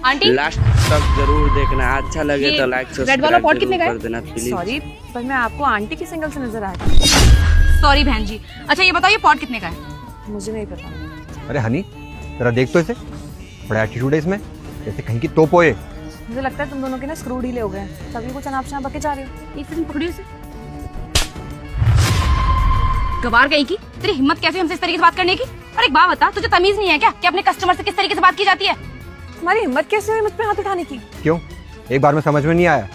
Aunty last तक जरूर देखना, अच्छा लगे तो लाइक रेड वाला पॉट कितने का कर देना प्लीज। सॉरी, पर मैं आपको आंटी की सिंगल से नजर आ रही हूँ। सॉरी बहन जी। अच्छा ये बताओ ये पॉट कितने का है? मुझे नहीं पता। अरे हनी, जरा देख तो इसे, बड़ा एटीट्यूड है इसमें, जैसे कहीं की तोप हो ये। मुझे लगता है तुम दोनों के ना स्क्रू ढीले हो गए हैं, तभी कुछ अनाप शनाप बके जा रहे हो। एक सेकंड पकड़ियो इसे। गवार गई की, तेरी हिम्मत कैसे हमसे इस तरीके से बात करने की? और एक बात बता, तुझे तमीज नहीं है क्या कि अपने कस्टमर से किस तरीके से बात की जाती है? तुम्हारी हिम्मत कैसे हुई मुझ पे हाथ उठाने की? क्यों, एक बार में समझ में नहीं आया?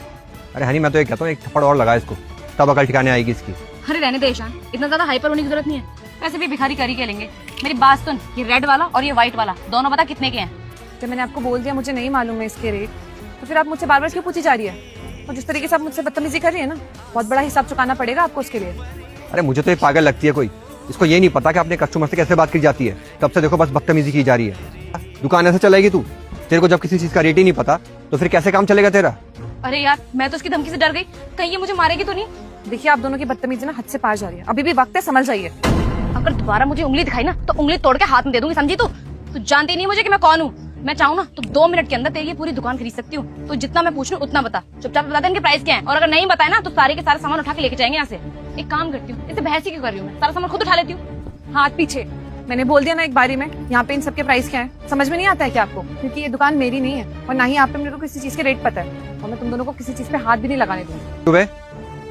अरे हनी, मैं तो ये कहता हूँ एक थप्पड़ और लगा इसको, तब अकल ठिकाने आएगी इसकी। अरे रहने दे ईशान, इतना ज्यादा हाइपर होने की जरूरत नहीं है। वैसे भी भिखारी कर ही के लेंगे। मेरी बात सुन, ये रेड वाला और ये व्हाइट वाला दोनों बता कितने के हैं? जब मैंने आपको बोल दिया मुझे नहीं मालूम है इसके रेट, तो फिर आप मुझसे बार बार क्यों पूछी जा रही है? और जिस तरीके से आप मुझसे बदतमीजी कर रही है ना, बहुत बड़ा हिसाब चुकाना पड़ेगा आपको उसके लिए। अरे मुझे तो ये पागल लगती है कोई, इसको ये नहीं पता कि अपने कस्टमर से कैसे बात की जाती है। तब से देखो बस बदतमीजी की जा रही है। दुकान ऐसे चलेगी तू? तेरे को जब किसी चीज का रेट ही नहीं पता तो फिर कैसे काम चलेगा तेरा? अरे यार, मैं तो उसकी धमकी से डर गई, कहीं ये मुझे मारेगी तो नहीं। देखिए, आप दोनों की बदतमीजी ना हद से पार जा रही है। अभी भी वक्त है, समझ जाइए। अगर दोबारा मुझे उंगली दिखाई ना तो उंगली तोड़ के हाथ में दे दूंगी, समझी? तू जानती नहीं मुझे कि मैं कौन हूँ। मैं चाहूँ ना तो 2 मिनट के अंदर तेरी ये पूरी दुकान खरीद सकती हूँ। तो जितना मैं पूछ लूँ उतना बता, चुपचाप बता दे इनके प्राइस क्या है। और अगर नहीं बताए ना तो सारे के सारे सामान उठा के लेके जाएंगे यहाँ से। एक काम करती हूँ, इसे बहस ही क्यों कर रही हूँ, मैं सारा सामान खुद उठा लेती हूँ। हाथ पीछे, मैंने बोल दिया ना एक बारी में। यहाँ पे इन सबके प्राइस क्या है समझ में नहीं आता है क्या आपको? क्योंकि ये दुकान मेरी नहीं है और ना ही आप पे मेरे को किसी चीज के रेट पता है, और मैं तुम दोनों को किसी चीज पे हाथ भी नहीं लगाने दूंगी। सुबह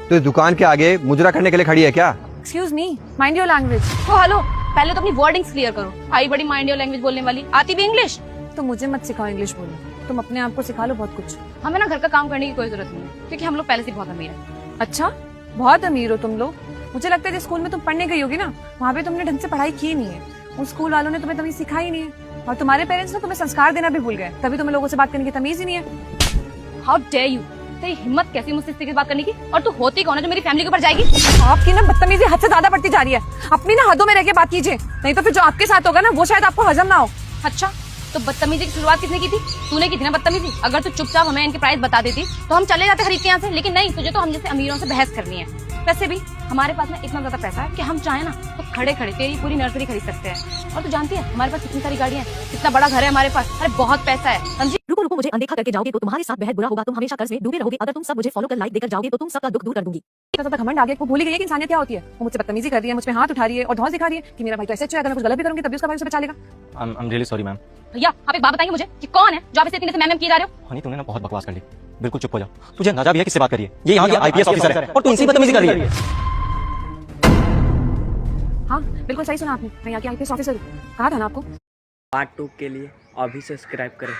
तो इस दुकान के आगे मुजरा करने के लिए खड़ी है क्या? Excuse me, mind your language. तो हेलो, पहले तो अपनी वर्डिंग्स क्लियर करो। आई बड़ी माइंड योर लैंग्वेज बोलने वाली, आती भी इंग्लिश? तो मुझे मत सिखाओ इंग्लिश बोलना, तुम अपने आप को सिखा लो बहुत कुछ। हमें ना घर का काम करने की कोई जरूरत नहीं है, क्योंकि हम लोग पहले से बहुत अमीर हैं। अच्छा, बहुत अमीर हो तुम लोग? मुझे लगता है जिस स्कूल में तुम पढ़ने गई होगी ना, वहाँ पे तुमने ढंग से पढ़ाई की नहीं है। उस स्कूल वालों ने तुम्हें तमीज सिखाई नहीं है, और तुम्हारे पेरेंट्स ने तुम्हें संस्कार देना भी भूल गए, तभी तुम्हें लोगों से बात करने की तमीज ही नहीं है। हाउ डेयर यू, तेरी हिम्मत कैसी मुझसे इस तरीके से बात करने की? और तू होती कौन है जो मेरी फैमिली के ऊपर जाएगी? आपकी ना बदतमीजी हद से ज्यादा बढ़ती जा रही है। अपनी ना हदों में रह के बात कीजिए, नहीं तो फिर जो आपके साथ होगा ना वो शायद आपको हजम ना हो। अच्छा, तो बदतमीजी की शुरुआत किसने की थी? तूने की थी ना बदतमीजी। अगर तू चुपचाप हमें इनके प्राइस बता देती तो हम चले जाते खरीद के यहाँ से, लेकिन नहीं, तुझे तो हम जैसे अमीरों से बहस करनी है। वैसे भी हमारे पास ना इतना ज्यादा पैसा है कि हम चाहे ना तो खड़े खड़े तेरी पूरी नर्सरी खरीद सकते हैं। और तू जानती है हमारे पास कितनी सारी गाड़ियां हैं, कितना बड़ा घर है हमारे पास। अरे बहुत पैसा है, समझी? रुको रुको, मुझे अनदेखा करके जाओगे तो तुम्हारे साथ बेहद बुरा होगा। तुम हमेशा कर्ज में डूबे रहोगे। अगर तुम सब मुझे फॉलो कर लाइक देकर जाओगे तो तुम सबका दुख दूर कर दूंगी। तो घमंड आ गया, वो भूल ही गई है कि इंसानियत क्या होती है। वो मुझसे बदतमीजी कर रही है, मुझ पे हाथ उठा रही है और धौंस दिखा रही है कि मेरा भाई तो ऐसे अच्छा है, अगर मैं कुछ गलत भी करूंगी तभी उसका भाई उसे बचा लेगा। I'm really sorry ma'am. भैया आप एक बात बताएंगे मुझे कि कौन है जो आप इसे इतने से मैम किए जा रहे हो? हनी, तुमने ना बहुत बकवास कर ली, बिल्कुल चुप हो जाओ। तुझे अंदाजा भी है किससे बात करिए? ये यहाँ की आईपीएस ऑफिसर है और तू इनसे बदतमीजी कर रही है। हाँ बिल्कुल सही सुना आपने, मैं यहाँ की आईपीएस ऑफिसर हूँ। कहा था ना आपको। पार्ट 2 के लिए अभी सब्सक्राइब करें।